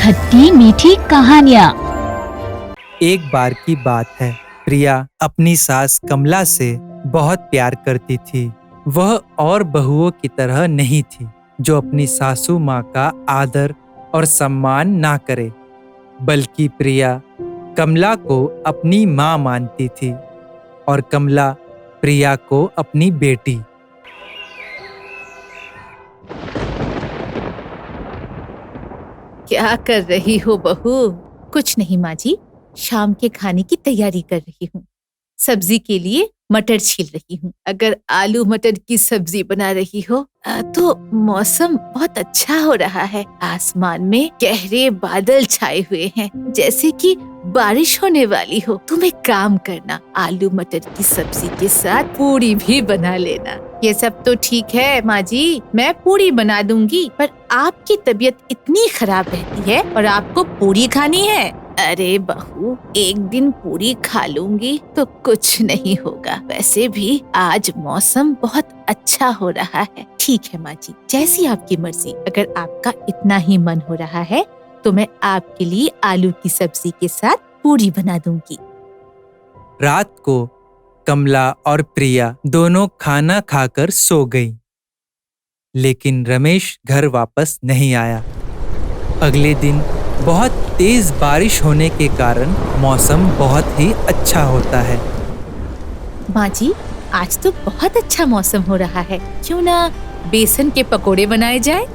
खट्टी मीठी कहानियाँ। एक बार की बात है, प्रिया अपनी सास कमला से बहुत प्यार करती थी। वह और बहुओं की तरह नहीं थी जो अपनी सासू माँ का आदर और सम्मान ना करे, बल्कि प्रिया कमला को अपनी माँ मानती थी और कमला प्रिया को अपनी बेटी। क्या कर रही हो बहू? कुछ नहीं माँ जी, शाम के खाने की तैयारी कर रही हूँ। सब्जी के लिए मटर छील रही हूँ। अगर आलू मटर की सब्जी बना रही हो तो मौसम बहुत अच्छा हो रहा है। आसमान में गहरे बादल छाए हुए हैं, जैसे कि बारिश होने वाली हो। तुम एक काम करना, आलू मटर की सब्जी के साथ पूरी भी बना लेना। ये सब तो ठीक है माँ जी, मैं पूरी बना दूंगी, पर आपकी तबीयत इतनी खराब रहती है और आपको पूरी खानी है। अरे बहू, एक दिन पूरी खा लूंगी तो कुछ नहीं होगा। वैसे भी आज मौसम बहुत अच्छा हो रहा है। ठीक है माँ जी, जैसी आपकी मर्जी। अगर आपका इतना ही मन हो रहा है तो मैं आपके लिए आलू की सब्जी के साथ पूरी बना दूंगी। रात को कमला और प्रिया दोनों खाना खाकर सो गईं। लेकिन रमेश घर वापस नहीं आया। अगले दिन बहुत तेज बारिश होने के कारण मौसम बहुत ही अच्छा होता है। माँ जी, आज तो बहुत अच्छा मौसम हो रहा है, क्यों ना बेसन के पकोड़े बनाए जाए?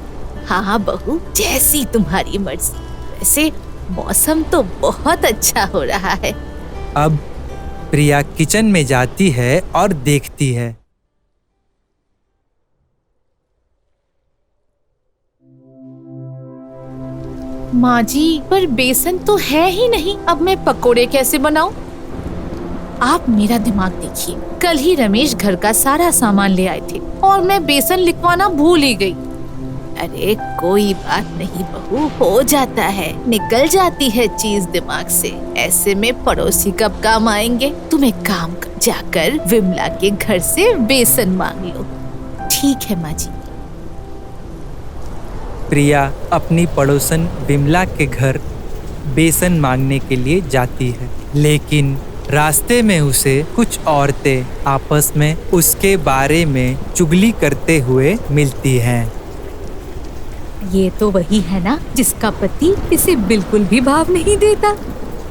हाँ बहू, जैसी तुम्हारी मर्जी। वैसे मौसम तो बहुत अच्छा हो रहा है। अब प्रिया किचन में जाती है और देखती है। माँ जी, पर बेसन तो है ही नहीं, अब मैं पकोड़े कैसे बनाऊं? आप मेरा दिमाग देखिए, कल ही रमेश घर का सारा सामान ले आए थे और मैं बेसन लिखवाना भूल ही गई। अरे कोई बात नहीं बहू, हो जाता है, निकल जाती है चीज दिमाग से। ऐसे में पड़ोसी कब काम आएंगे? तुम एक काम कर, जाकर विमला के घर से बेसन मांग लो। ठीक है माँ जी। प्रिया अपनी पड़ोसन विमला के घर बेसन मांगने के लिए जाती है, लेकिन रास्ते में उसे कुछ औरतें आपस में उसके बारे में चुगली करते हुए मिलती हैं। ये तो वही है ना जिसका पति इसे बिल्कुल भी भाव नहीं देता।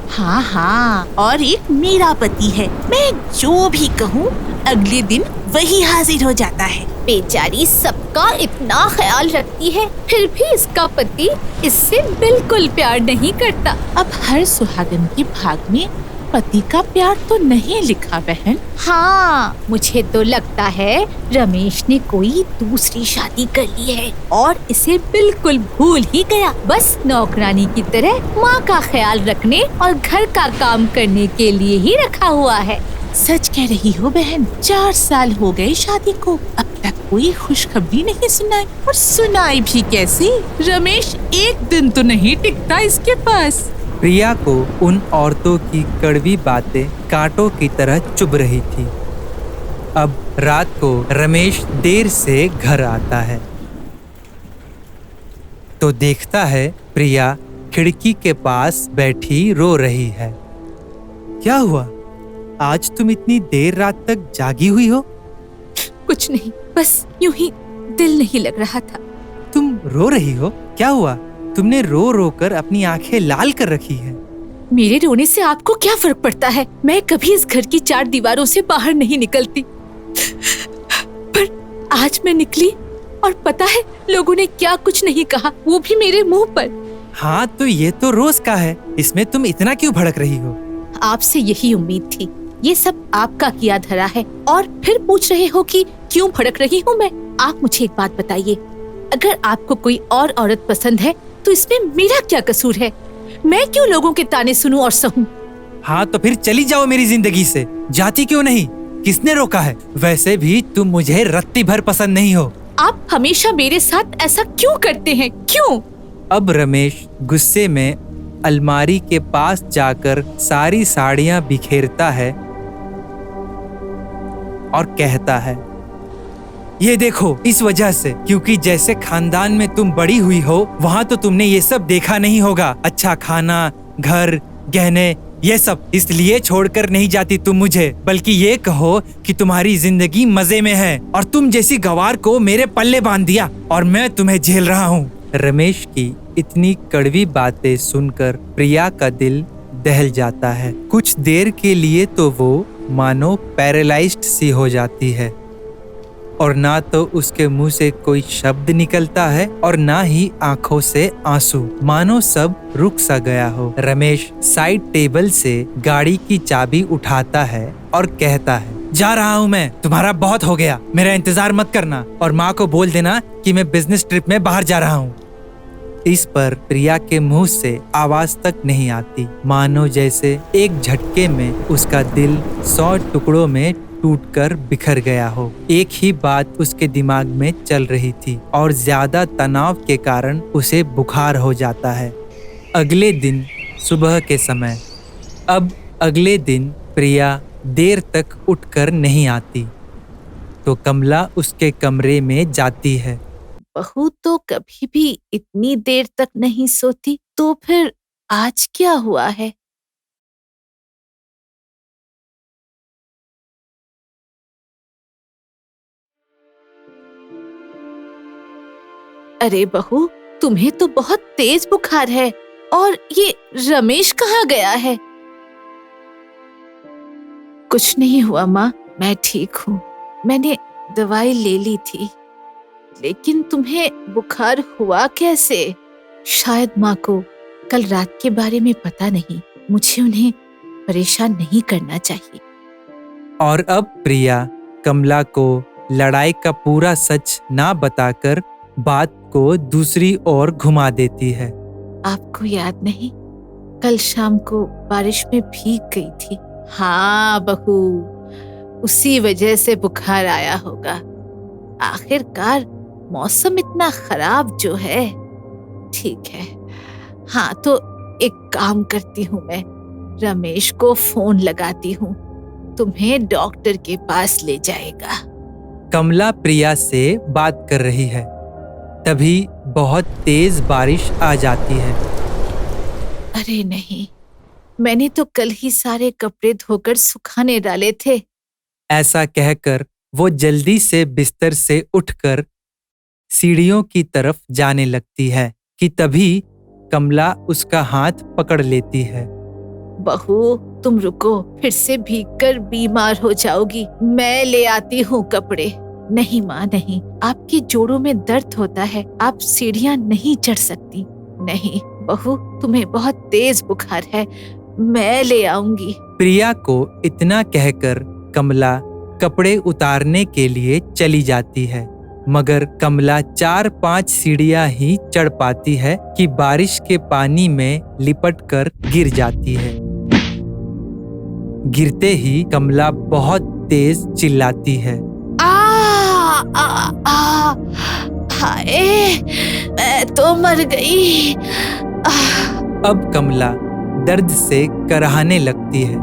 हाँ हाँ, और एक मेरा पति है, मैं जो भी कहूँ अगले दिन वही हाजिर हो जाता है। बेचारी सबका इतना ख्याल रखती है, फिर भी इसका पति इससे बिल्कुल प्यार नहीं करता। अब हर सुहागन के भाग में पति का प्यार तो नहीं लिखा बहन। हाँ, मुझे तो लगता है रमेश ने कोई दूसरी शादी कर ली है और इसे बिल्कुल भूल ही गया। बस नौकरानी की तरह माँ का ख्याल रखने और घर का काम करने के लिए ही रखा हुआ है। सच कह रही हो बहन, 4 साल हो गए शादी को, अब तक कोई खुशखबरी नहीं सुनाई। और सुनाई भी कैसी? रमेश एक दिन तो नहीं टिकता इसके पास। प्रिया को उन औरतों की कड़वी बातें कांटों की तरह चुभ रही थी। अब रात को रमेश देर से घर आता है तो देखता है प्रिया खिड़की के पास बैठी रो रही है। क्या हुआ? आज तुम इतनी देर रात तक जागी हुई हो? कुछ नहीं, बस यूं ही दिल नहीं लग रहा था। तुम रो रही हो? क्या हुआ? तुमने रो रो कर अपनी आंखें लाल कर रखी है। मेरे रोने से आपको क्या फर्क पड़ता है? मैं कभी इस घर की 4 दीवारों से बाहर नहीं निकलती, पर आज मैं निकली और पता है लोगों ने क्या कुछ नहीं कहा, वो भी मेरे मुंह पर। हाँ तो ये तो रोज का है, इसमें तुम इतना क्यों भड़क रही हो? आपसे यही उम्मीद थी। ये सब आपका किया धरा है और फिर पूछ रहे हो कि क्यों भड़क रही हूँ मैं। आप मुझे एक बात बताइए, अगर आपको कोई और औरत पसंद है तो इसमें मेरा क्या कसूर है? मैं क्यों लोगों के ताने सुनूं और सहूं? हाँ तो फिर चली जाओ मेरी जिंदगी से। जाती क्यों नहीं? किसने रोका है? वैसे भी तुम मुझे रत्ती भर पसंद नहीं हो। आप हमेशा मेरे साथ ऐसा क्यों करते हैं? क्यों? अब रमेश गुस्से में अलमारी के पास जाकर सारी साड़ियां बिखेरता है और कहता है, ये देखो, इस वजह से, क्योंकि जैसे खानदान में तुम बड़ी हुई हो, वहाँ तो तुमने ये सब देखा नहीं होगा। अच्छा खाना, घर, गहने, ये सब। इसलिए छोड़कर नहीं जाती तुम मुझे, बल्कि ये कहो कि तुम्हारी जिंदगी मजे में है और तुम जैसी गवार को मेरे पल्ले बांध दिया और मैं तुम्हें झेल रहा हूँ। रमेश की इतनी कड़वी बातें सुनकर प्रिया का दिल दहल जाता है। कुछ देर के लिए तो वो मानो पैरालाइज्ड सी हो जाती है और ना तो उसके मुंह से कोई शब्द निकलता है और ना ही आंखों से आंसू, मानो सब रुक सा गया हो। रमेश साइड टेबल से गाड़ी की चाबी उठाता है और कहता है, जा रहा हूँ मैं, तुम्हारा बहुत हो गया, मेरा इंतजार मत करना और माँ को बोल देना कि मैं बिजनेस ट्रिप में बाहर जा रहा हूँ। इस पर प्रिया के मुंह से आवाज तक नहीं आती, मानो जैसे एक झटके में उसका दिल 100 टुकड़ों में टूटकर बिखर गया हो। एक ही बात उसके दिमाग में चल रही थी और ज्यादा तनाव के कारण उसे बुखार हो जाता है। अगले दिन सुबह के समय, अब अगले दिन प्रिया देर तक उठकर नहीं आती तो कमला उसके कमरे में जाती है। बहू तो कभी भी इतनी देर तक नहीं सोती, तो फिर आज क्या हुआ है? अरे बहू, तुम्हें तो बहुत तेज बुखार है और ये रमेश कहाँ गया है? कुछ नहीं हुआ माँ, मैं ठीक हूँ। मैंने दवाई ले ली थी। लेकिन तुम्हें बुखार हुआ कैसे? शायद माँ को कल रात के बारे में पता नहीं। मुझे उन्हें परेशान नहीं करना चाहिए। और अब प्रिया कमला को लड़ाई का पूरा सच ना बताकर बात को दूसरी ओर घुमा देती है। आपको याद नहीं, कल शाम को बारिश में भीग गई थी। हाँ बहू, उसी वजह से बुखार आया होगा। आखिरकार मौसम इतना खराब जो है। ठीक है, हाँ तो एक काम करती हूँ, मैं रमेश को फोन लगाती हूँ, तुम्हें डॉक्टर के पास ले जाएगा। कमला प्रिया से बात कर रही है, तभी बहुत तेज बारिश आ जाती है। अरे नहीं, मैंने तो कल ही सारे कपड़े धोकर सुखाने डाले थे। ऐसा कहकर वो जल्दी से बिस्तर से उठकर सीढ़ियों की तरफ जाने लगती है कि तभी कमला उसका हाथ पकड़ लेती है। बहू तुम रुको, फिर से भीगकर बीमार हो जाओगी। मैं ले आती हूँ कपड़े। नहीं माँ नहीं, आपके जोड़ों में दर्द होता है, आप सीढ़ियाँ नहीं चढ़ सकती। नहीं बहू, तुम्हें बहुत तेज बुखार है, मैं ले आऊंगी। प्रिया को इतना कहकर कमला कपड़े उतारने के लिए चली जाती है, मगर कमला 4-5 सीढ़ियां ही चढ़ पाती है कि बारिश के पानी में लिपटकर गिर जाती है। गिरते ही कमला बहुत तेज चिल्लाती है, हाय, मैं तो मर गई। अब कमला दर्द से कराहने लगती है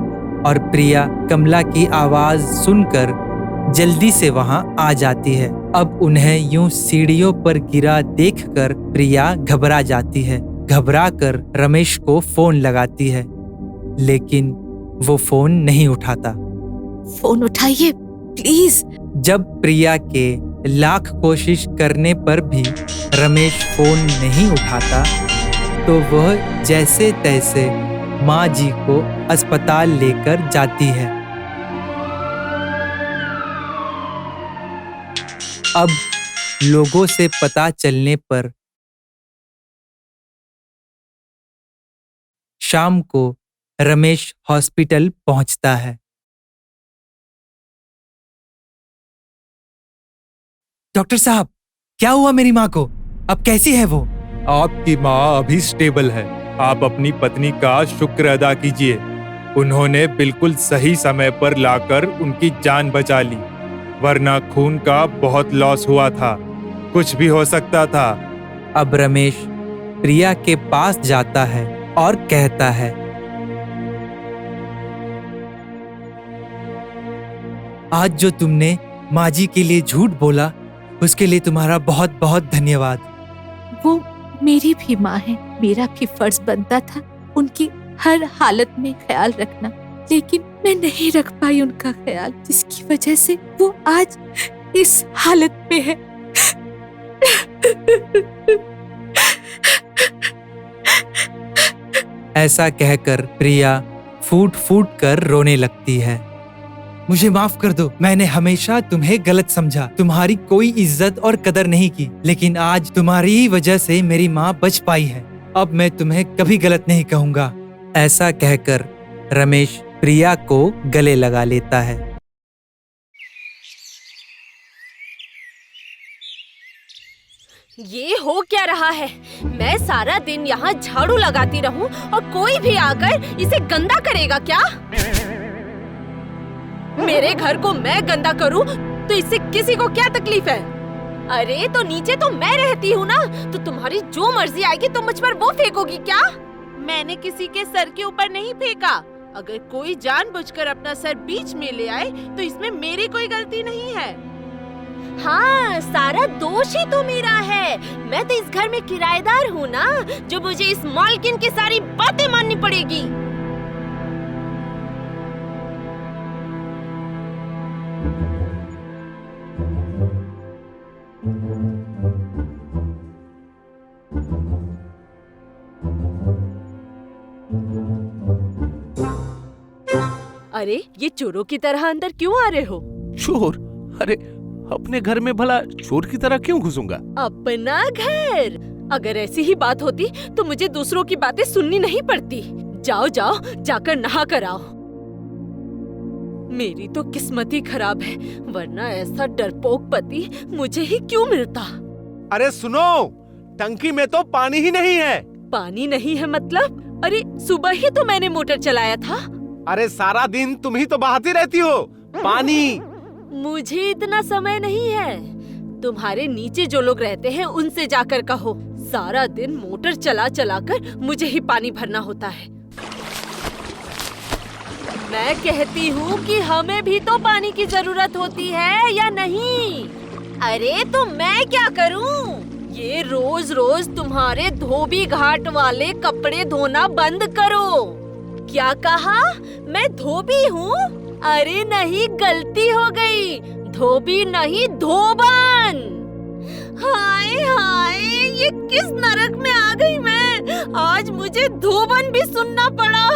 और प्रिया कमला की आवाज सुनकर जल्दी से वहां आ जाती है। अब उन्हें यूं सीढ़ियों पर गिरा देखकर प्रिया घबरा जाती है। घबरा कर रमेश को फोन लगाती है, लेकिन वो फोन नहीं उठाता। फोन उठाइए प्लीज। जब प्रिया के लाख कोशिश करने पर भी रमेश फोन नहीं उठाता तो वह जैसे तैसे माँ जी को अस्पताल लेकर जाती है। अब लोगों से पता चलने पर शाम को रमेश हॉस्पिटल पहुंचता है। डॉक्टर साहब, क्या हुआ मेरी माँ को? अब कैसी है वो? आपकी माँ अभी स्टेबल है। आप अपनी पत्नी का शुक्र अदा कीजिए। उन्होंने बिल्कुल सही समय पर लाकर उनकी जान बचा ली, वरना खून का बहुत लॉस हुआ था, कुछ भी हो सकता था। अब रमेश प्रिया के पास जाता है और कहता है, आज जो तुमने माँ जी के लिए झूठ बोला उसके लिए तुम्हारा बहुत बहुत धन्यवाद। वो मेरी भी माँ है, मेरा भी फर्ज बनता था उनकी हर हालत में ख्याल रखना, लेकिन मैं नहीं रख पाई उनका ख्याल, जिसकी वजह से वो आज इस हालत में है। ऐसा कहकर प्रिया फूट फूट कर रोने लगती है। मुझे माफ कर दो, मैंने हमेशा तुम्हें गलत समझा, तुम्हारी कोई इज्जत और कदर नहीं की, लेकिन आज तुम्हारी ही वजह से मेरी माँ बच पाई है। अब मैं तुम्हें कभी गलत नहीं कहूँगा। ऐसा कहकर रमेश प्रिया को गले लगा लेता है। ये हो क्या रहा है? मैं सारा दिन यहाँ झाड़ू लगाती रहूं और कोई भी आकर इसे गंदा करेगा क्या? मेरे घर को मैं गंदा करूं तो इससे किसी को क्या तकलीफ है? अरे तो नीचे तो मैं रहती हूँ ना, तो तुम्हारी जो मर्जी आएगी तुम मुझ पर वो फेंकोगी क्या? मैंने किसी के सर के ऊपर नहीं फेंका। अगर कोई जानबूझकर अपना सर बीच में ले आए तो इसमें मेरी कोई गलती नहीं है। हाँ, सारा दोष ही तो मेरा है। मैं तो इस घर में किराएदार हूँ ना, जो मुझे इस मालकिन की सारी बातें माननी पड़ेगी। अरे ये चोरों की तरह अंदर क्यों आ रहे हो? चोर? अरे अपने घर में भला चोर की तरह क्यों घुसूंगा? अपना घर? अगर ऐसी ही बात होती तो मुझे दूसरों की बातें सुननी नहीं पड़ती। जाओ जाओ, जाकर नहा कर आओ। मेरी तो किस्मत ही खराब है, वरना ऐसा डरपोक पति मुझे ही क्यों मिलता। अरे सुनो, टंकी में तो पानी ही नहीं है। पानी नहीं है मतलब? अरे सुबह ही तो मैंने मोटर चलाया था। अरे सारा दिन तुम ही तो बहाती रहती हो पानी। मुझे इतना समय नहीं है। तुम्हारे नीचे जो लोग रहते हैं उनसे जाकर कहो। सारा दिन मोटर चला चला कर मुझे ही पानी भरना होता है। मैं कहती हूँ कि हमें भी तो पानी की जरूरत होती है या नहीं? अरे तो मैं क्या करूँ? ये रोज रोज तुम्हारे धोबी घाट वाले कपड़े धोना बंद करो। क्या कहा? मैं धोबी हूँ? अरे नहीं, गलती हो गई। धोबी नहीं, धोबन। हाय हाय, ये किस नरक में आ गई मैं? आज मुझे धोबन भी सुनना पड़ा।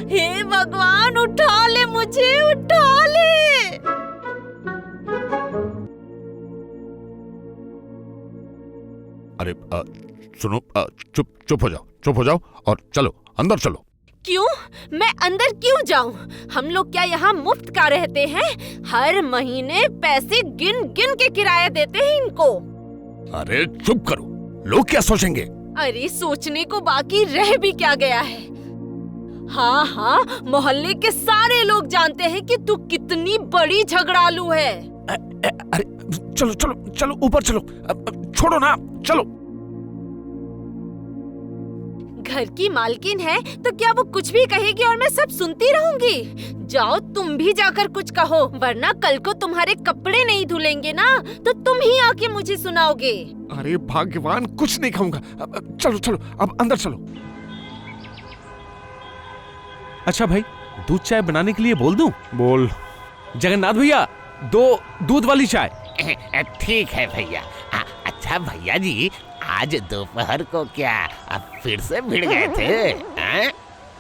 हे भगवान, उठा ले मुझे, उठा ले। अरे सुनो, चुप हो जाओ और चलो अंदर चलो। क्यों? मैं अंदर क्यों जाऊं? हम लोग क्या यहाँ मुफ्त का रहते हैं? हर महीने पैसे गिन गिन के किराया देते हैं इनको। अरे चुप करो, लोग क्या सोचेंगे? अरे सोचने को बाकी रह भी क्या गया है? हाँ हाँ, मोहल्ले के सारे लोग जानते हैं कि तू कितनी बड़ी झगड़ालू है। अरे चलो ऊपर चलो, छोड़ो ना, चलो। घर की मालकिन है तो क्या वो कुछ भी कहेगी और मैं सब सुनती रहूंगी? जाओ तुम भी जाकर कुछ कहो, वरना कल को तुम्हारे कपड़े नहीं धुलेंगे ना तो तुम ही आके मुझे सुनाओगे। अरे भगवान, कुछ नहीं कहूँगा। चलो अब अंदर चलो। अच्छा भाई, दूध चाय बनाने के लिए बोल दूं? बोल। जगन्नाथ भैया, 2 दूध वाली चाय। ठीक है भैया। अच्छा भैया जी, आज दोपहर को क्या आप फिर से भिड़ गए थे?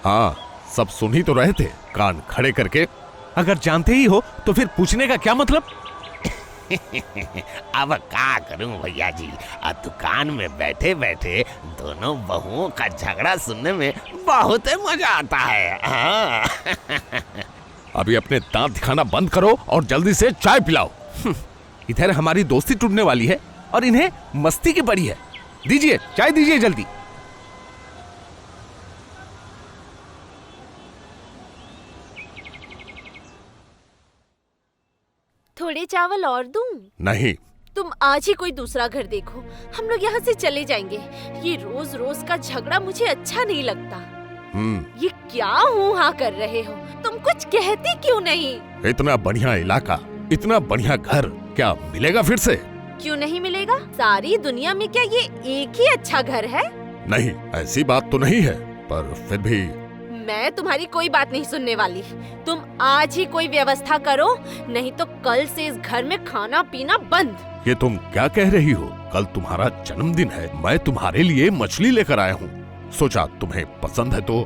हाँ, सब सुन ही तो रहे थे, कान खड़े करके। अगर जानते ही हो तो फिर पूछने का क्या मतलब? अब क्या करूं भैया जी, दुकान में बैठे बैठे दोनों बहुओं का झगड़ा सुनने में बहुत मजा आता है। हाँ। अभी अपने दांत दिखाना बंद करो और जल्दी से चाय पिलाओ। इधर हमारी दोस्ती टूटने वाली है और इन्हें मस्ती की पड़ी है। दीजिए चाय, दीजिए जल्दी। थोड़े चावल और दूं? नहीं। तुम आज ही कोई दूसरा घर देखो, हम लोग यहाँ से चले जाएंगे। ये रोज रोज का झगड़ा मुझे अच्छा नहीं लगता। ये क्या हुआ कर रहे हो? तुम कुछ कहते क्यों नहीं? इतना बढ़िया इलाका, इतना बढ़िया घर क्या मिलेगा फिर से? क्यों नहीं मिलेगा? सारी दुनिया में क्या ये एक ही अच्छा घर है? नहीं, ऐसी बात तो नहीं है, पर फिर भी मैं तुम्हारी कोई बात नहीं सुनने वाली। तुम आज ही कोई व्यवस्था करो, नहीं तो कल से इस घर में खाना पीना बंद। ये तुम क्या कह रही हो? कल तुम्हारा जन्मदिन है, मैं तुम्हारे लिए मछली लेकर आया हूँ। सोचा तुम्हें पसंद है तो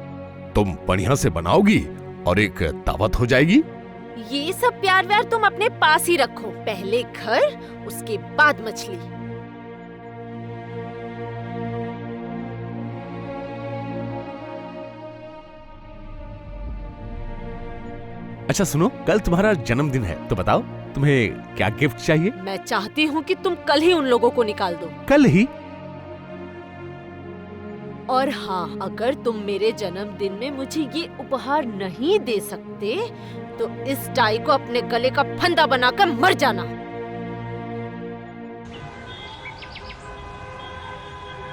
तुम बढ़िया से बनाओगी और एक दावत हो जाएगी। ये सब प्यार व्यार तुम अपने पास ही रखो। पहले घर, उसके बाद मछली। अच्छा सुनो, कल तुम्हारा जन्मदिन है तो बताओ तुम्हें क्या गिफ्ट चाहिए? मैं चाहती हूँ कि तुम कल ही उन लोगों को निकाल दो। कल ही? और हाँ, अगर तुम मेरे जन्मदिन में मुझे ये उपहार नहीं दे सकते तो इस टाई को अपने गले का फंदा बनाकर मर जाना।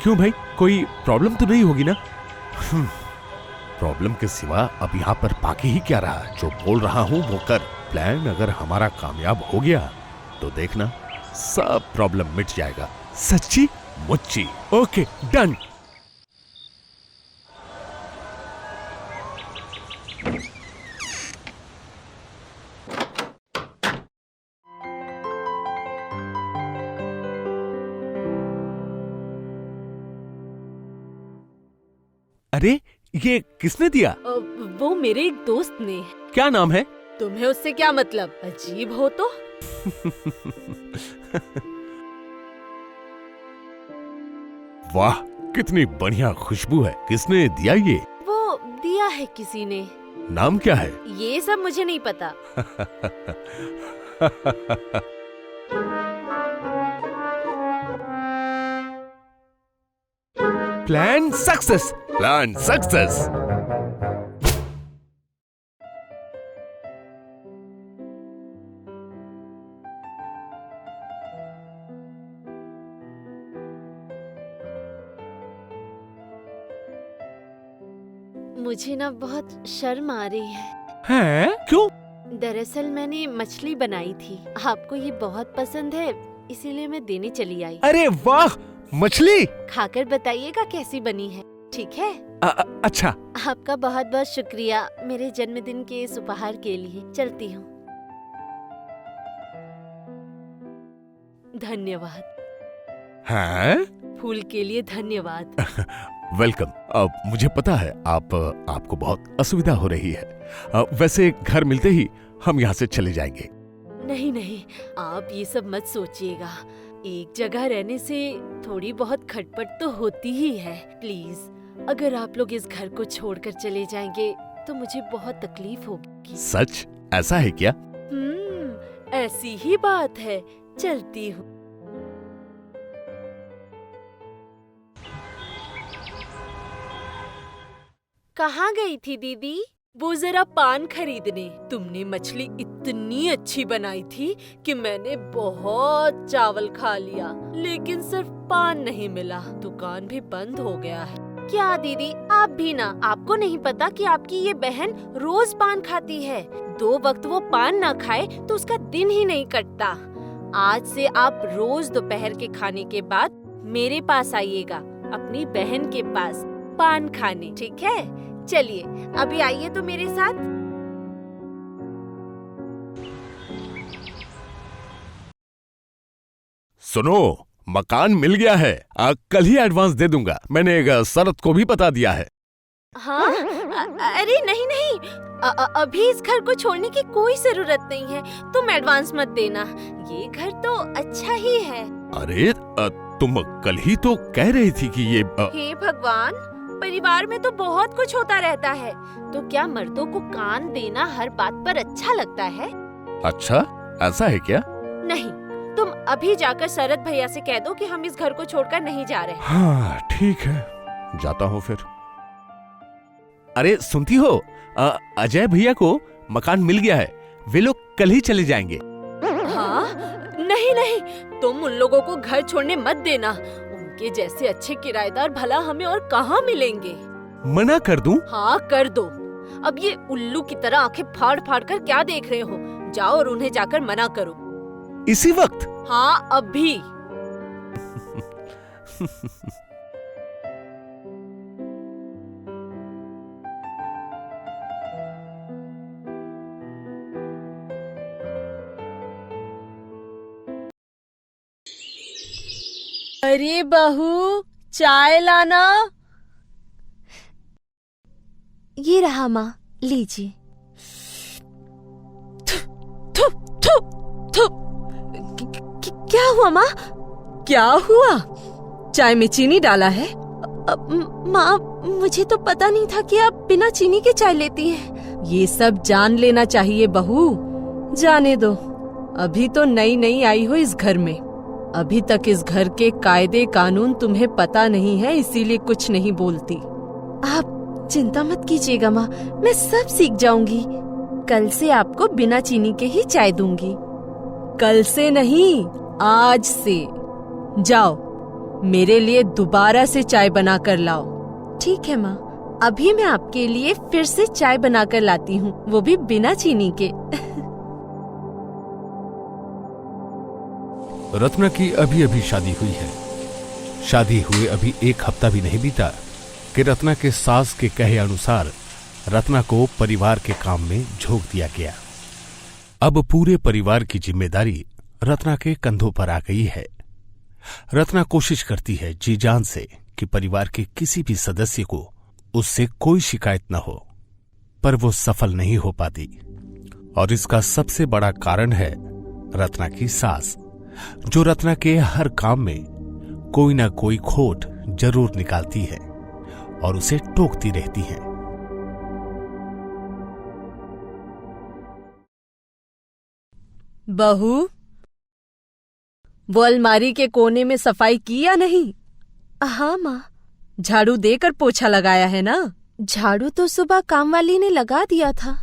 क्यों भाई, कोई प्रॉब्लम तो नहीं होगी ना? प्रॉब्लम के सिवा अब यहाँ पर बाकी ही क्या रहा? जो बोल रहा हूँ वो कर। प्लान अगर हमारा कामयाब हो गया तो देखना सब प्रॉब्लम मिट जाएगा। सच्ची? मुच्ची। Okay, done. अरे ये किसने दिया? वो मेरे एक दोस्त ने। क्या नाम है? तुम्हें उससे क्या मतलब? अजीब हो तो। वाह, कितनी बढ़िया खुशबू है। किसने दिया ये? वो दिया है किसी ने। नाम क्या है? ये सब मुझे नहीं पता। Plan success. Plan success. मुझे ना बहुत शर्म आ रही है। हैं? क्यों? दरअसल मैंने मछली बनाई थी, आपको ये बहुत पसंद है, इसीलिए मैं देने चली आई। अरे वाह, मछली! खाकर बताइएगा कैसी बनी है, ठीक है? अच्छा। आपका बहुत बहुत शुक्रिया मेरे जन्मदिन के इस उपहार के लिए। चलती हूँ। धन्यवाद। हैं? फूल के लिए धन्यवाद। वेलकम। अब मुझे पता है आपको बहुत असुविधा हो रही है। वैसे घर मिलते ही हम यहाँ से चले जाएंगे। नहीं नहीं, आप ये सब मत सोचिएगा। एक जगह रहने से थोड़ी बहुत खटपट तो होती ही है। प्लीज, अगर आप लोग इस घर को छोड़कर चले जाएंगे तो मुझे बहुत तकलीफ होगी। सच? ऐसा है क्या? ऐसी ही बात है। चलती हूँ। कहाँ गई थी दीदी? वो जरा पान खरीदने। तुमने मछली इतनी अच्छी बनाई थी कि मैंने बहुत चावल खा लिया, लेकिन सिर्फ पान नहीं मिला। दुकान भी बंद हो गया है। क्या दीदी, आप भी ना? आपको नहीं पता कि आपकी ये बहन रोज पान खाती है? 2 वक्त वो पान ना खाए तो उसका दिन ही नहीं कटता। आज से आप रोज दोपहर के खाने के बाद मेरे पास आइएगा, अपनी बहन के पास पान खाने, ठीक है? चलिए, अभी आइए तो मेरे साथ। सुनो, मकान मिल गया है। कल ही एडवांस दे दूंगा। मैंने एक शरत को भी बता दिया है। हाँ? अरे नहीं नहीं, अभी इस घर को छोड़ने की कोई जरूरत नहीं है। तुम एडवांस मत देना, ये घर तो अच्छा ही है। अरे तुम कल ही तो कह रही थी कि ये हे भगवान, परिवार में तो बहुत कुछ होता रहता है, तो क्या मर्दों को कान देना हर बात पर अच्छा लगता है? अच्छा, ऐसा है क्या? नहीं, तुम अभी जाकर शरद भैया से कह दो कि हम इस घर को छोड़कर नहीं जा रहे। हाँ ठीक है, जाता हूँ फिर। अरे सुनती हो, अजय भैया को मकान मिल गया है। वे लोग कल ही चले जाएंगे। हाँ? नहीं नहीं, तुम उन लोगों को घर छोड़ने मत देना। उनके जैसे अच्छे किराएदार भला हमें और कहाँ मिलेंगे। मना कर दूं? हाँ कर दो। अब ये उल्लू की तरह आंखें फाड़ फाड़ कर क्या देख रहे हो? जाओ और उन्हें जाकर मना करो। इसी वक्त? हाँ अभी। अरे बहू, चाय लाना। ये रहा माँ, लीजिए। थु, थु, थु। क्या हुआ माँ? क्या हुआ? चाय में चीनी डाला है? माँ, मुझे तो पता नहीं था कि आप बिना चीनी के चाय लेती हैं। ये सब जान लेना चाहिए बहू। जाने दो, अभी तो नई नई आई हो इस घर में। अभी तक इस घर के कायदे कानून तुम्हें पता नहीं है, इसीलिए कुछ नहीं बोलती। आप चिंता मत कीजिएगा माँ, मैं सब सीख जाऊंगी। कल से आपको बिना चीनी के ही चाय दूंगी। कल से नहीं, आज से। जाओ, मेरे लिए दोबारा से चाय बनाकर लाओ। ठीक है माँ, अभी मैं आपके लिए फिर से चाय बनाकर लाती हूँ, वो भी बिना चीनी के। रत्ना की अभी अभी शादी हुई है। शादी हुए अभी 1 हफ्ता भी नहीं बीता कि रत्ना के सास के कहे अनुसार रत्ना को परिवार के काम में झोंक दिया गया। अब पूरे परिवार की जिम्मेदारी रत्ना के कंधों पर आ गई है। रत्ना कोशिश करती है जी जान से कि परिवार के किसी भी सदस्य को उससे कोई शिकायत न हो, पर वो सफल नहीं हो पाती। और इसका सबसे बड़ा कारण है रत्ना की सास, जो रत्ना के हर काम में कोई ना कोई खोट जरूर निकालती है और उसे टोकती रहती है। बहू, वो अलमारी के कोने में सफाई की या नहीं? हाँ माँ। झाड़ू देकर पोछा लगाया है ना? झाड़ू तो सुबह काम वाली ने लगा दिया था।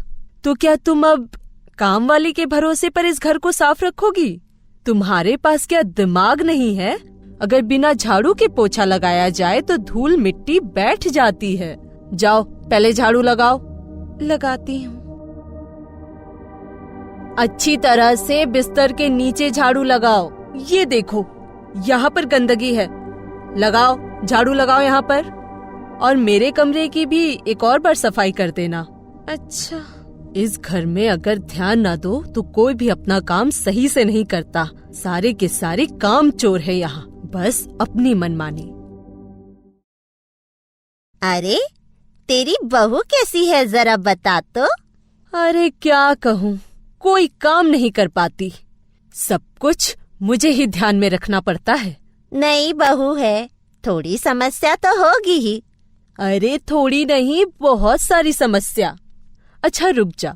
तो क्या तुम अब काम वाली के भरोसे पर इस घर को साफ रखोगी? तुम्हारे पास क्या दिमाग नहीं है? अगर बिना झाड़ू के पोछा लगाया जाए तो धूल मिट्टी बैठ जाती है। जाओ, पहले झाड़ू लगाओ। लगाती हूँ। अच्छी तरह से बिस्तर के नीचे झाड़ू लगाओ। ये देखो, यहाँ पर गंदगी है। लगाओ, झाड़ू लगाओ यहाँ पर। और मेरे कमरे की भी एक और बार सफाई कर देना। अच्छा। इस घर में अगर ध्यान ना दो तो कोई भी अपना काम सही से नहीं करता। सारे के सारे काम चोर है यहाँ, बस अपनी मनमानी। अरे, तेरी बहू कैसी है, जरा बता तो। अरे क्या कहूँ, कोई काम नहीं कर पाती। सब कुछ मुझे ही ध्यान में रखना पड़ता है। नई बहू है, थोड़ी समस्या तो होगी ही। अरे थोड़ी नहीं, बहुत सारी समस्या। अच्छा रुक जा,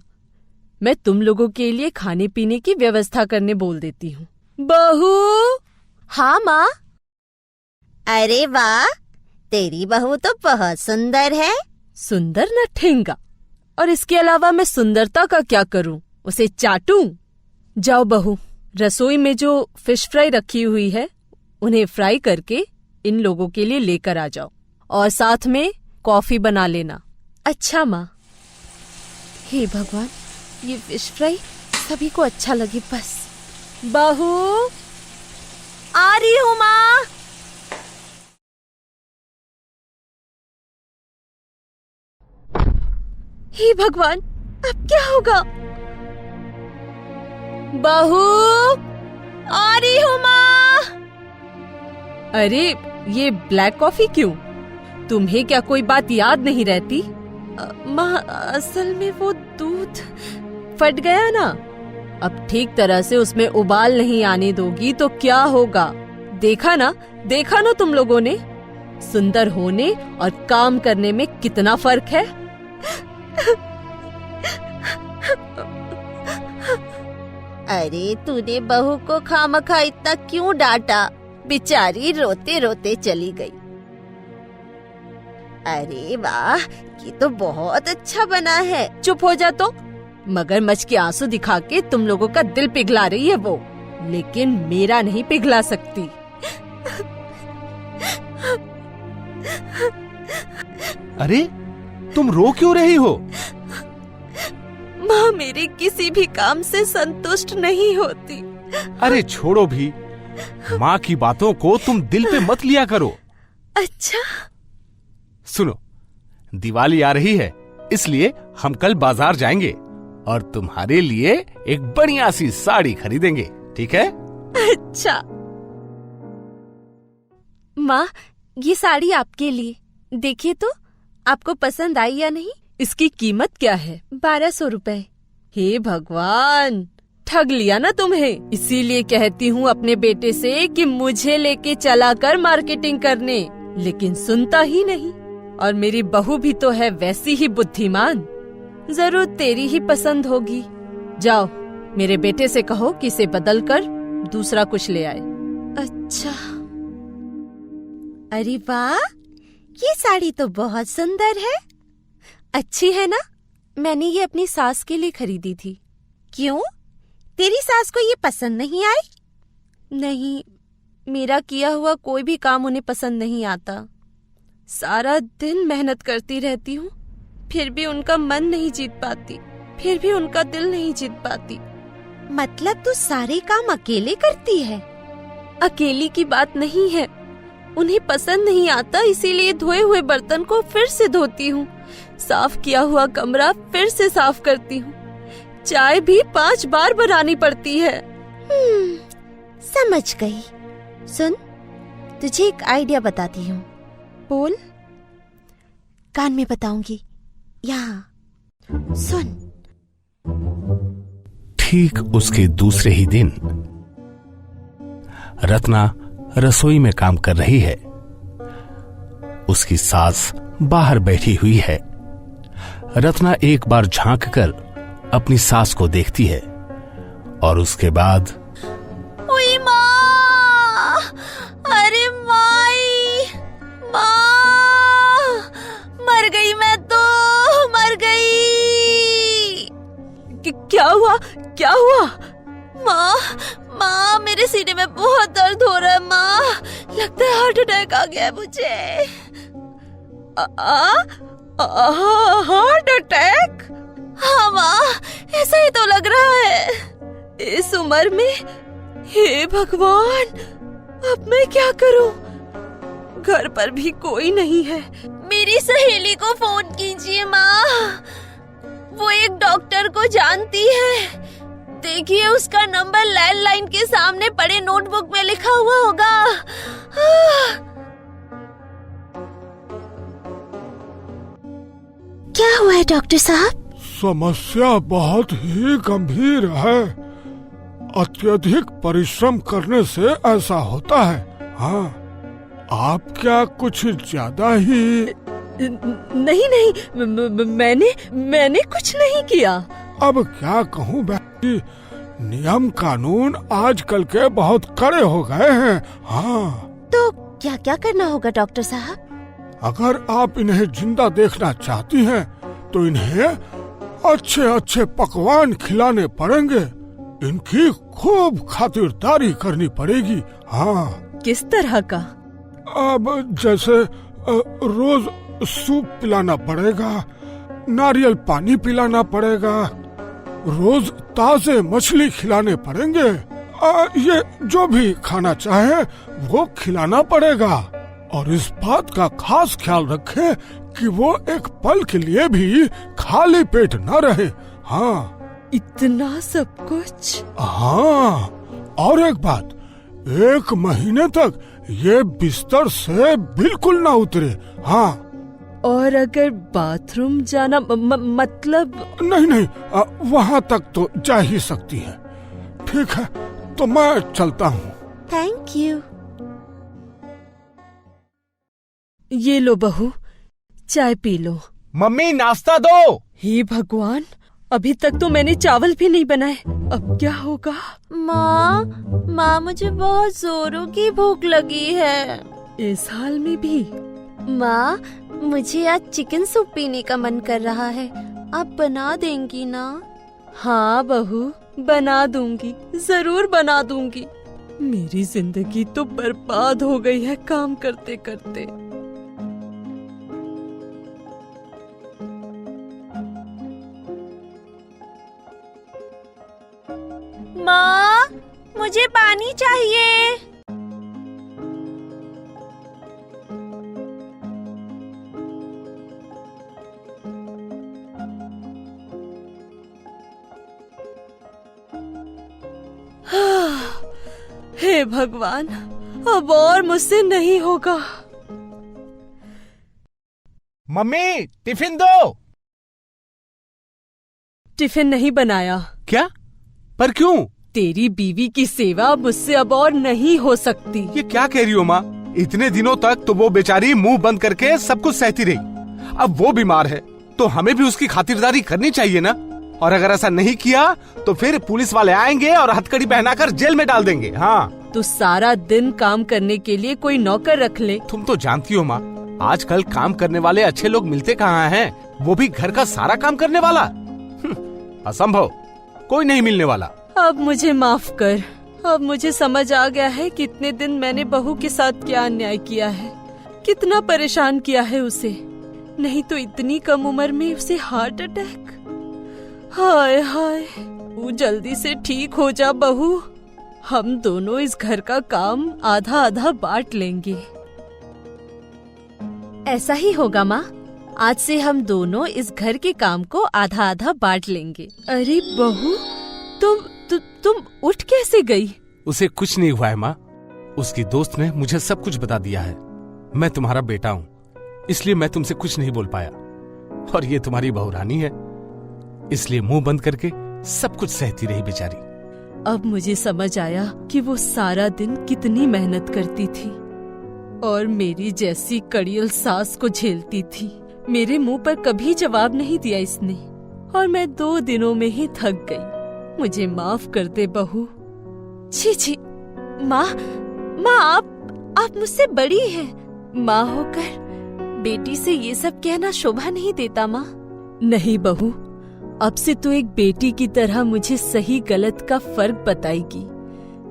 मैं तुम लोगों के लिए खाने पीने की व्यवस्था करने बोल देती हूँ। बहू। हाँ माँ। अरे वाह, तेरी बहू तो बहुत सुंदर है। सुंदर न ठेंगा। और इसके अलावा मैं सुंदरता का क्या करूँ, उसे चाटूं? जाओ बहू, रसोई में जो फिश फ्राई रखी हुई है उन्हें फ्राई करके इन लोगों के लिए लेकर आ जाओ, और साथ में कॉफी बना लेना। अच्छा माँ। हे भगवान, ये फिश फ्राई सभी को अच्छा लगे बस। बहू, आ रही हूँ माँ। हे भगवान, अब क्या होगा? बहू, आ रही हूँ माँ। अरे ये ब्लैक कॉफी क्यों? तुम्हें क्या कोई बात याद नहीं रहती? माँ, असल में वो दूध फट गया ना। अब ठीक तरह से उसमें उबाल नहीं आने दोगी तो क्या होगा? देखा ना तुम लोगों ने, सुंदर होने और काम करने में कितना फर्क है। अरे तूने बहू को खामखा इतना क्यों डांटा? बेचारी रोते रोते चली गई। अरे वाह, ये तो बहुत अच्छा बना है। चुप हो जा तो। मगरमच्छ के आंसू दिखा के तुम लोगों का दिल पिघला रही है वो, लेकिन मेरा नहीं पिघला सकती। अरे तुम रो क्यों रही हो? माँ मेरे किसी भी काम से संतुष्ट नहीं होती। अरे छोड़ो भी, माँ की बातों को तुम दिल पे मत लिया करो। अच्छा। सुनो, दिवाली आ रही है, इसलिए हम कल बाजार जाएंगे और तुम्हारे लिए एक बढ़िया सी साड़ी खरीदेंगे, ठीक है? अच्छा। माँ, ये साड़ी आपके लिए, देखिए तो आपको पसंद आई या नहीं? इसकी कीमत क्या है? 1200 रुपए। हे भगवान, ठग लिया ना तुम्हें। इसीलिए कहती हूँ अपने बेटे से कि मुझे लेके चला कर मार्केटिंग करने, लेकिन सुनता ही नहीं। और मेरी बहू भी तो है वैसी ही बुद्धिमान, जरूर तेरी ही पसंद होगी। जाओ, मेरे बेटे से कहो कि इसे बदल कर दूसरा कुछ ले आए। अच्छा। अरे वाह, ये साड़ी तो बहुत सुंदर है। अच्छी है ना? मैंने ये अपनी सास के लिए खरीदी थी। क्यों, तेरी सास को ये पसंद नहीं आई? नहीं, मेरा किया हुआ कोई भी काम उन्हें पसंद नहीं आता। सारा दिन मेहनत करती रहती हूँ, फिर भी उनका मन नहीं जीत पाती, फिर भी उनका दिल नहीं जीत पाती। मतलब तू सारे काम अकेले करती है? अकेली की बात नहीं है, उन्हें पसंद नहीं आता, इसीलिए धोए हुए बर्तन को फिर से धोती हूँ, साफ किया हुआ कमरा फिर से साफ करती हूँ, चाय भी 5 बार बनानी पड़ती है। समझ गई। सुन, तुझे एक आइडिया बताती हूँ। बोल। कान में बताऊंगी, यहाँ सुन। ठीक उसके दूसरे ही दिन रत्ना रसोई में काम कर रही है। उसकी सास बाहर बैठी हुई है। रत्ना एक बार झांक कर अपनी सास को देखती है और उसके बाद ओए माँ, अरे माई, माँ, मर गई मैं तो, मर गई। क्या हुआ? क्या हुआ? माँ, माँ, मेरे सीने में बहुत दर्द हो रहा है माँ, लगता है हार्ट अटैक आ गया है मुझे। Heart attack? हाँ माँ, ऐसा ही तो लग रहा है। इस उम्र में? हे भगवान, अब मैं क्या करूं? घर पर भी कोई नहीं है। मेरी सहेली को फोन कीजिए माँ, वो एक डॉक्टर को जानती है। देखिए, उसका नंबर लैंडलाइन के सामने पड़े नोटबुक में लिखा हुआ होगा। क्या हुआ है डॉक्टर साहब? समस्या बहुत ही गंभीर है। अत्यधिक परिश्रम करने से ऐसा होता है। हाँ, आप क्या कुछ ज्यादा ही? नहीं, मैंने कुछ नहीं किया। अब क्या कहूँ बहन, नियम कानून आजकल के बहुत कड़े हो गए हैं। हाँ, तो क्या क्या करना होगा डॉक्टर साहब? अगर आप इन्हें जिंदा देखना चाहती हैं, तो इन्हें अच्छे अच्छे पकवान खिलाने पड़ेंगे। इनकी खूब खातिरदारी करनी पड़ेगी। हाँ। किस तरह का? अब जैसे रोज सूप पिलाना पड़ेगा, नारियल पानी पिलाना पड़ेगा, रोज ताजे मछली खिलाने पड़ेंगे। ये जो भी खाना चाहे वो खिलाना पड़ेगा। और इस बात का खास ख्याल रखें कि वो एक पल के लिए भी खाली पेट न रहे। हाँ। इतना सब कुछ? हाँ, और एक बात, 1 महीने तक ये बिस्तर से बिल्कुल ना उतरे। हाँ। और अगर बाथरूम जाना मतलब? नहीं, वहाँ तक तो जा ही सकती है। ठीक है, तो मैं चलता हूँ। Thank you. ये लो बहू, चाय पी लो। मम्मी, नाश्ता दो। हे भगवान, अभी तक तो मैंने चावल भी नहीं बनाए, अब क्या होगा? माँ, मुझे बहुत जोरों की भूख लगी है। इस हाल में भी? माँ, मुझे आज चिकन सूप पीने का मन कर रहा है, आप बना देंगी ना? हाँ बहू, बना दूंगी, जरूर बना दूंगी। मेरी जिंदगी तो बर्बाद हो गई है काम करते करते। माँ, मुझे पानी चाहिए। हे भगवान, अब और मुझसे नहीं होगा। मम्मी, टिफिन दो। टिफिन नहीं बनाया। क्या? पर क्यों? तेरी बीवी की सेवा मुझसे अब और नहीं हो सकती। ये क्या कह रही हो माँ? इतने दिनों तक तो वो बेचारी मुंह बंद करके सब कुछ सहती रही। अब वो बीमार है तो हमें भी उसकी खातिरदारी करनी चाहिए ना। और अगर ऐसा नहीं किया तो फिर पुलिस वाले आएंगे और हथकड़ी पहनाकर जेल में डाल देंगे। हाँ, तू सारा दिन काम करने के लिए कोई नौकर रख ले। तुम तो जानती हो माँ, आजकल काम करने वाले अच्छे लोग मिलते कहाँ हैं? वो भी घर का सारा काम करने वाला। असंभव, कोई नहीं मिलने वाला। अब मुझे माफ कर। अब मुझे समझ आ गया है कि इतने दिन मैंने बहू के साथ क्या अन्याय किया है, कितना परेशान किया है उसे। नहीं तो इतनी कम उम्र में उसे हार्ट अटैक। हाय हाय, तू जल्दी से ठीक हो जा बहू। हम दोनों इस घर का काम आधा आधा बांट लेंगे। ऐसा ही होगा माँ। आज से हम दोनों इस घर के काम को आधा आधा बांट लेंगे। अरे बहू, तुम उठ कैसे गई? उसे कुछ नहीं हुआ है माँ। उसकी दोस्त ने मुझे सब कुछ बता दिया है। मैं तुम्हारा बेटा हूँ, इसलिए मैं तुमसे कुछ नहीं बोल पाया। और ये तुम्हारी बहुरानी है, इसलिए मुंह बंद करके सब कुछ सहती रही बेचारी। अब मुझे समझ आया कि वो सारा दिन कितनी मेहनत करती थी और मेरी जैसी कड़ियल सास को झेलती थी। मेरे मुंह पर कभी जवाब नहीं दिया इसने और मैं 2 दिनों में ही थक गई। मुझे माफ कर दे बहू। छी छी, माँ आप मुझसे बड़ी हैं। माँ होकर बेटी से ये सब कहना शोभा नहीं देता माँ। नहीं बहू, अब से तो एक बेटी की तरह मुझे सही गलत का फर्क बताएगी।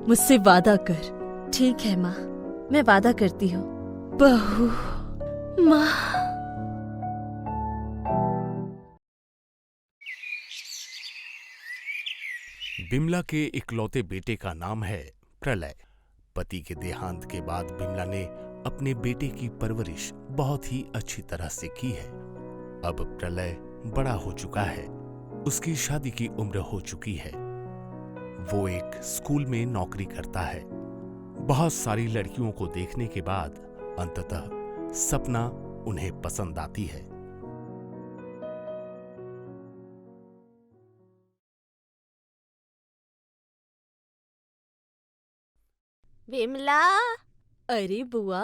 मुझसे वादा कर। ठीक है माँ, मैं वादा करती हूँ। बहू, माँ। बिमला के इकलौते बेटे का नाम है प्रलय। पति के देहांत के बाद बिमला ने अपने बेटे की परवरिश बहुत ही अच्छी तरह से की है। अब प्रलय बड़ा हो चुका है, उसकी शादी की उम्र हो चुकी है। वो एक स्कूल में नौकरी करता है। बहुत सारी लड़कियों को देखने के बाद अंततः सपना उन्हें पसंद आती है। विमला। अरे बुआ,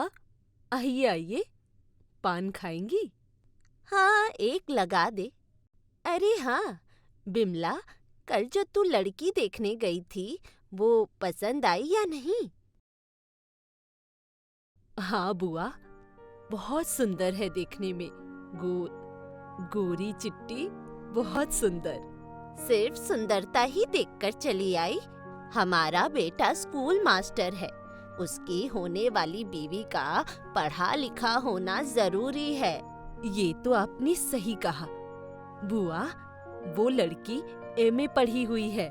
आइए आइए, पान खाएंगी? हाँ, एक लगा दे। अरे हाँ बिमला, कल जो तू लड़की देखने गई थी वो पसंद आई या नहीं? हाँ बुआ, बहुत सुंदर है देखने में। गोरी चिट्टी, बहुत सुंदर। सिर्फ सुंदरता ही देखकर चली आई? हमारा बेटा स्कूल मास्टर है, उसकी होने वाली बीवी का पढ़ा लिखा होना जरूरी है। ये तो आपने सही कहा बुआ, वो लड़की एमए पढ़ी हुई है।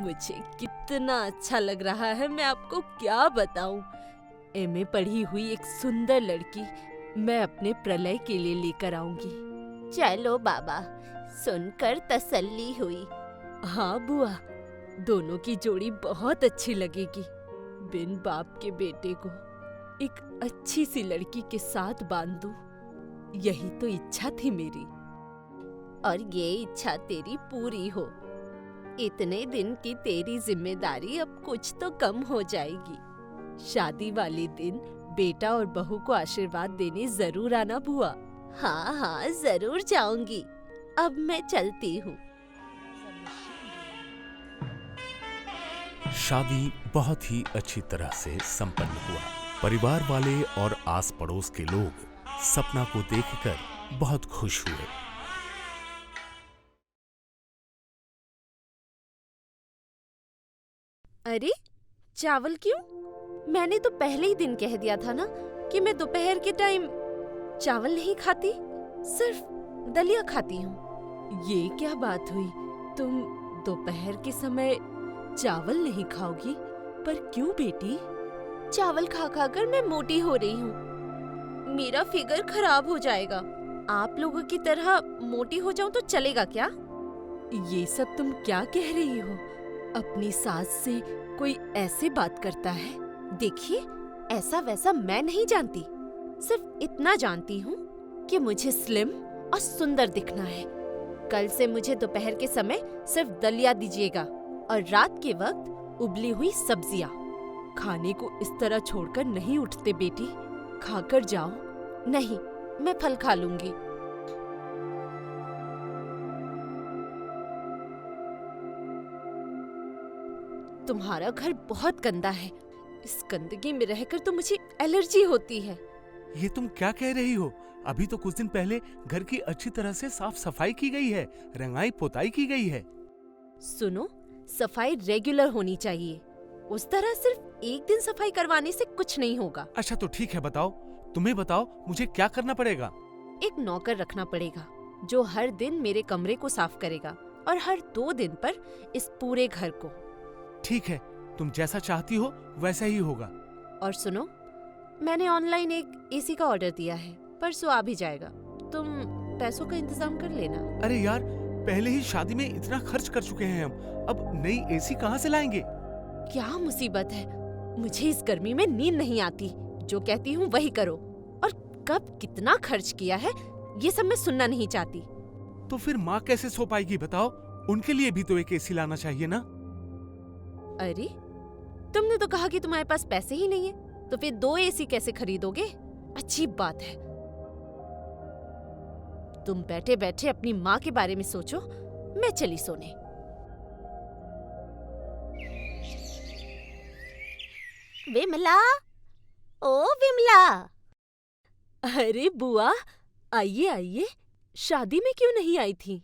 मुझे कितना अच्छा लग रहा है, मैं आपको क्या बताऊं। एमए पढ़ी हुई एक सुंदर लड़की मैं अपने प्रलय के लिए लेकर आऊंगी। चलो बाबा, सुनकर तसल्ली हुई। हाँ बुआ, दोनों की जोड़ी बहुत अच्छी लगेगी। बिन बाप के बेटे को एक अच्छी सी लड़की के साथ बांध दूं, यही तो इच्छा थी मेरी। और ये इच्छा तेरी पूरी हो। इतने दिन की तेरी जिम्मेदारी अब कुछ तो कम हो जाएगी। शादी वाले दिन बेटा और बहू को आशीर्वाद देने जरूर आना बुआ। हाँ हाँ, जरूर जाऊंगी। अब मैं चलती हूँ। शादी बहुत ही अच्छी तरह से संपन्न हुआ। परिवार वाले और आस पड़ोस के लोग सपना को देखकर बहुत खुश हुए। अरे चावल क्यों? मैंने तो पहले ही दिन कह दिया था ना कि मैं दोपहर के टाइम चावल नहीं खाती, सिर्फ दलिया खाती हूँ। ये क्या बात हुई? तुम दोपहर के समय चावल नहीं खाओगी? पर क्यों बेटी? चावल खा खा कर मैं मोटी हो रही हूँ। मेरा फिगर खराब हो जाएगा। आप लोगों की तरह मोटी हो जाऊं तो चलेगा क्या? ये सब तुम क्या कह रही हो? अपनी सास से कोई ऐसे बात करता है? देखिए, ऐसा वैसा मैं नहीं जानती। सिर्फ इतना जानती हूँ कि मुझे स्लिम और सुंदर दिखना है। कल से मुझे दोपहर के समय सिर्फ दलिया दीजिएगा और रात के वक्त उबली हुई सब्जियाँ। खाने को इस तरह छोड़कर नहीं उठते बेटी, खाकर जाओ। नहीं, मैं फल खा लूंगी। तुम्हारा घर बहुत गंदा है। इस गंदगी में रहकर तो मुझे एलर्जी होती है। ये तुम क्या कह रही हो? अभी तो कुछ दिन पहले घर की अच्छी तरह से साफ सफाई की गई है, रंगाई पोताई की गई है। सुनो, सफाई रेगुलर होनी चाहिए। उस तरह सिर्फ एक दिन सफाई करवाने से कुछ नहीं होगा। अच्छा तो ठीक है, बताओ, तुम्हें बताओ मुझे क्या करना पड़ेगा? एक नौकर रखना पड़ेगा जो हर दिन मेरे कमरे को साफ करेगा और हर 2 दिन पर इस पूरे घर को। ठीक है, तुम जैसा चाहती हो वैसा ही होगा। और सुनो, मैंने ऑनलाइन एक एसी का ऑर्डर दिया है, परसों आ भी जाएगा। तुम पैसों का इंतजाम कर लेना। अरे यार, पहले ही शादी में इतना खर्च कर चुके हैं हम, अब नई एसी कहाँ से लाएंगे? क्या मुसीबत है, मुझे इस गर्मी में नींद नहीं आती। जो कहती हूँ वही करो। और कब कितना खर्च किया है ये सब मैं सुनना नहीं चाहती। तो फिर माँ कैसे सो पाएगी बताओ? उनके लिए भी तो एक एसी लाना चाहिए ना। अरे, तुमने तो कहा कि तुम्हारे पास पैसे ही नहीं है, तो फिर 2 एसी कैसे खरीदोगे? अच्छी बात है। तुम बैठे बैठे अपनी माँ के बारे में सोचो, मैं चली सोने। विमला, ओ विमला। अरे बुआ, आइए आइए। शादी में क्यों नहीं आई थी?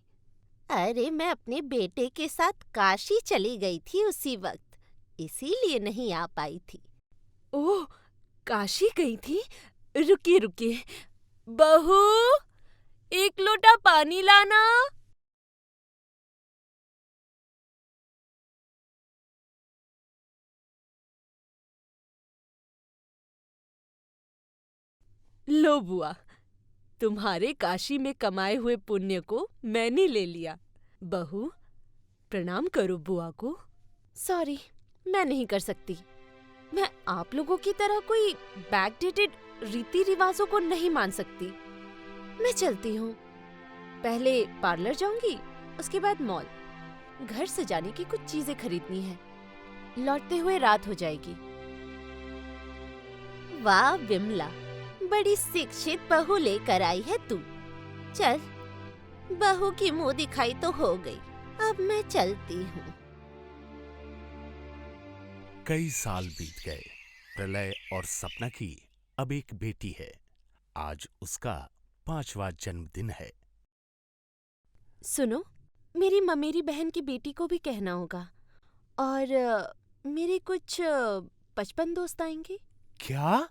अरे मैं अपने बेटे के साथ काशी चली गई थी उसी वक्त, इसीलिए नहीं आ पाई थी। ओह, काशी गई थी? रुकिए रुकिए। बहू, 1 लोटा पानी लाना। लो बुआ, तुम्हारे काशी में कमाए हुए पुण्य को मैंने ले लिया। बहू, प्रणाम करो बुआ को। सॉरी, मैं नहीं कर सकती। मैं आप लोगों की तरह कोई बैकडेटेड रीति रिवाजों को नहीं मान सकती। मैं चलती हूँ। पहले पार्लर जाऊंगी, उसके बाद मॉल। घर सजाने की कुछ चीजें खरीदनी है। लौटते हुए रात हो जाएगी। वाह विमला, बड़ी शिक्षित बहू लेकर आई है तू। चल, बहू की मुंह दिखाई तो हो गई, अब मैं चलती हूँ। कई साल बीत गए। प्रलय और सपना की अब एक बेटी है। आज उसका 5वां जन्मदिन है। सुनो, मेरी ममेरी बहन की बेटी को भी कहना होगा। और मेरे कुछ 55 दोस्त आएंगे। क्या?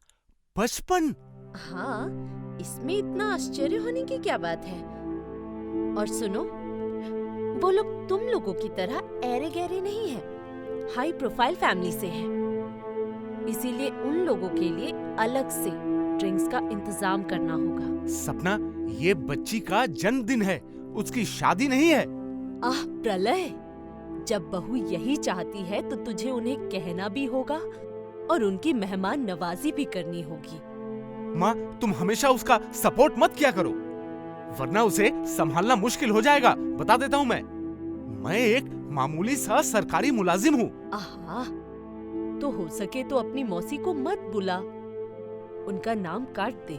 55? हाँ, इसमें इतना आश्चर्य होने की क्या बात है? और सुनो, वो लोग तुम लोगों की तरह ऐरे गहरे नहीं है, हाई प्रोफाइल फैमिली से हैं। इसीलिए उन लोगों के लिए अलग से ड्रिंक्स का इंतजाम करना होगा। सपना, ये बच्ची का जन्मदिन है, उसकी शादी नहीं है। आह प्रलय, जब बहू यही चाहती है तो तुझे उन्हें कहना भी होगा और उनकी मेहमान नवाजी भी करनी होगी। माँ, तुम हमेशा उसका सपोर्ट मत किया करो, वरना उसे संभालना मुश्किल हो जाएगा। बता देता हूँ मैं एक मामूली सा सरकारी मुलाजिम हूँ। आहा, तो हो सके तो अपनी मौसी को मत बुला, उनका नाम काट दे।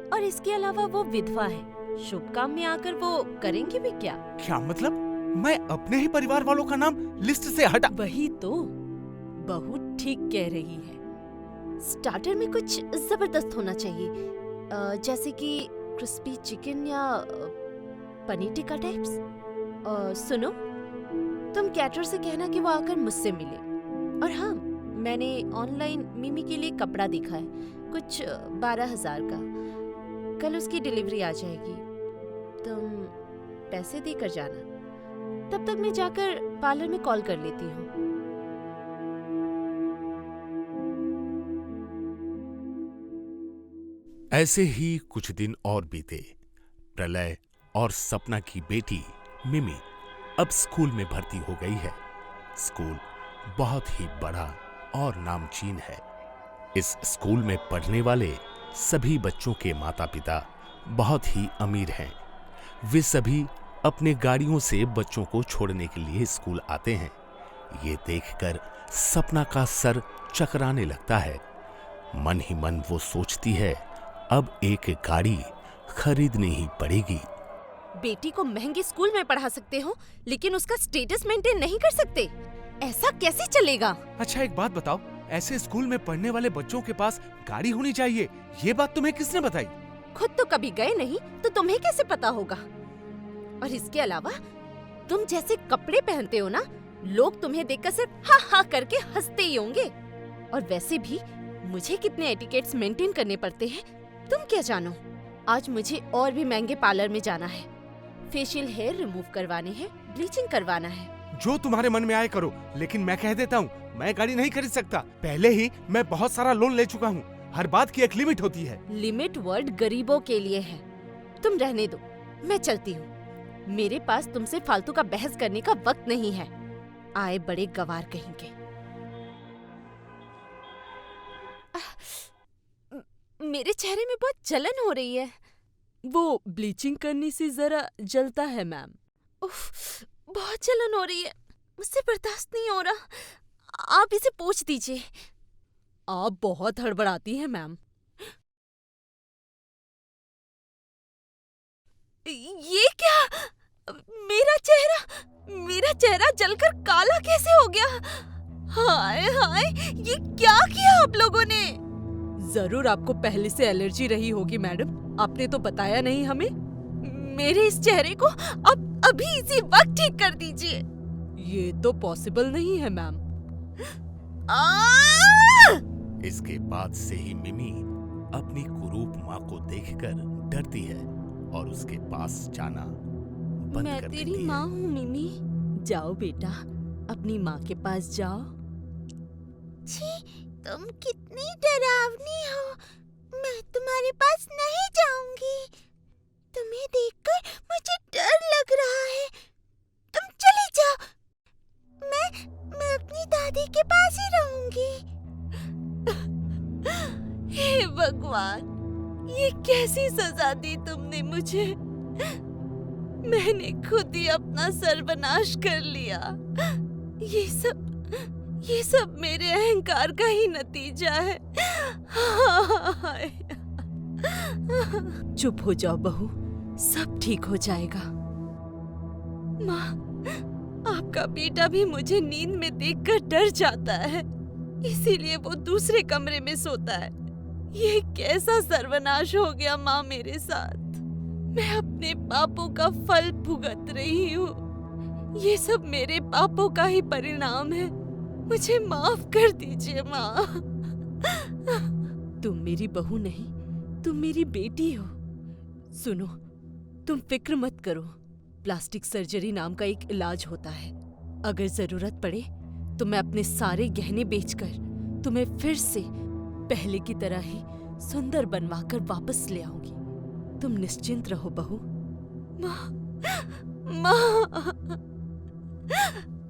और इसके अलावा वो विधवा है, शुभ काम में आकर वो करेंगे भी क्या? क्या मतलब? मैं अपने ही परिवार वालों का नाम लिस्ट से हटा? वही तो, बहू ठीक कह रही है। स्टार्टर में कुछ जबरदस्त होना चाहिए, जैसे कि क्रिस्पी चिकन या पनीर टिक्का टाइप्स। सुनो, तुम कैटर से कहना कि वो आकर मुझसे मिले। और हाँ, मैंने ऑनलाइन मिमी के लिए कपड़ा देखा है, कुछ 12,000 का। कल उसकी डिलीवरी आ जाएगी, तुम पैसे देकर जाना। तब तक मैं जाकर पार्लर में कॉल कर लेती हूँ। ऐसे ही कुछ दिन और बीते। प्रलय और सपना की बेटी मिमी अब स्कूल में भर्ती हो गई है। स्कूल बहुत ही बड़ा और नामचीन है। इस स्कूल में पढ़ने वाले सभी बच्चों के माता पिता बहुत ही अमीर हैं। वे सभी अपने गाड़ियों से बच्चों को छोड़ने के लिए स्कूल आते हैं। ये देखकर सपना का सर चकराने लगता है। मन ही मन वो सोचती है अब एक गाड़ी खरीदनी ही पड़ेगी। बेटी को महंगे स्कूल में पढ़ा सकते हो, लेकिन उसका स्टेटस मेंटेन नहीं कर सकते। ऐसा कैसे चलेगा? अच्छा एक बात बताओ, ऐसे स्कूल में पढ़ने वाले बच्चों के पास गाड़ी होनी चाहिए, ये बात तुम्हें किसने बताई? खुद तो कभी गए नहीं तो तुम्हें कैसे पता होगा? और इसके अलावा तुम जैसे कपड़े पहनते हो ना, लोग तुम्हें देखकर सिर्फ हा हा करके हंसते ही होंगे। और वैसे भी मुझे कितने एटिकेट्स मेंटेन करने पड़ते हैं तुम क्या जानो। आज मुझे और भी महंगे पार्लर में जाना है। फेशियल हेयर रिमूव करवाने हैं, ब्लीचिंग करवाना है। जो तुम्हारे मन में आए करो, लेकिन मैं कह देता हूँ, मैं गाड़ी नहीं खरीद सकता। पहले ही मैं बहुत सारा लोन ले चुका हूँ। हर बात की एक लिमिट होती है। लिमिट वर्ड गरीबों के लिए है। तुम रहने दो, मैं चलती हूँ। मेरे पास तुमसे फालतू का बहस करने का वक्त नहीं है। आए बड़े गवार कहेंगे। मेरे चेहरे में बहुत जलन हो रही है। वो ब्लीचिंग करने से जरा जलता है मैम। उफ, बहुत जलन हो रही है, मुझसे बर्दाश्त नहीं हो रहा। आप इसे पोंछ दीजिए। आप बहुत हड़बड़ाती हैं मैम। ये क्या? मेरा चेहरा जलकर काला कैसे हो गया? हाय हाय, ये क्या किया आप लोगों ने? जरूर आपको पहले से एलर्जी रही होगी मैडम, आपने तो बताया नहीं हमें। मेरे इस चेहरे को अब अभी इसी वक्त ठीक कर दीजिए। ये तो पॉसिबल नहीं है मैम। इसके बाद से ही मिमी अपनी कुरूप माँ को देखकर डरती है और उसके पास जाना बंद मैं कर तेरी देती है। माँ हूँ मिमी। जाओ बेटा, अपनी माँ के पास जाओ। छी, तुम कितनी डरावनी हो। मैं तुम्हारे पास नहीं जाऊंगी। तुम्हें देखकर मुझे डर लग रहा है। तुम चली जाओ। मैं अपनी दादी के पास ही रहूंगी। हे भगवान, ये कैसी सजा दी तुमने मुझे। मैंने खुद ही अपना सर्वनाश कर लिया। ये सब मेरे अहंकार का ही नतीजा है। चुप हो जाओ बहू, सब ठीक हो जाएगा। माँ, आपका बेटा भी मुझे नींद में देखकर डर जाता है, इसीलिए वो दूसरे कमरे में सोता है। ये कैसा सर्वनाश हो गया माँ मेरे साथ। मैं अपने पापों का फल भुगत रही हूँ। ये सब मेरे पापों का ही परिणाम है। मुझे माफ कर दीजिए माँ। तुम मेरी बहू नहीं, तुम मेरी बेटी हो। सुनो, तुम फिक्र मत करो। प्लास्टिक सर्जरी नाम का एक इलाज होता है। अगर जरूरत पड़े तो मैं अपने सारे गहने बेचकर तुम्हें फिर से पहले की तरह ही सुंदर बनवाकर वापस ले आऊंगी। तुम निश्चिंत रहो बहू। माँ, माँ,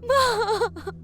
माँ।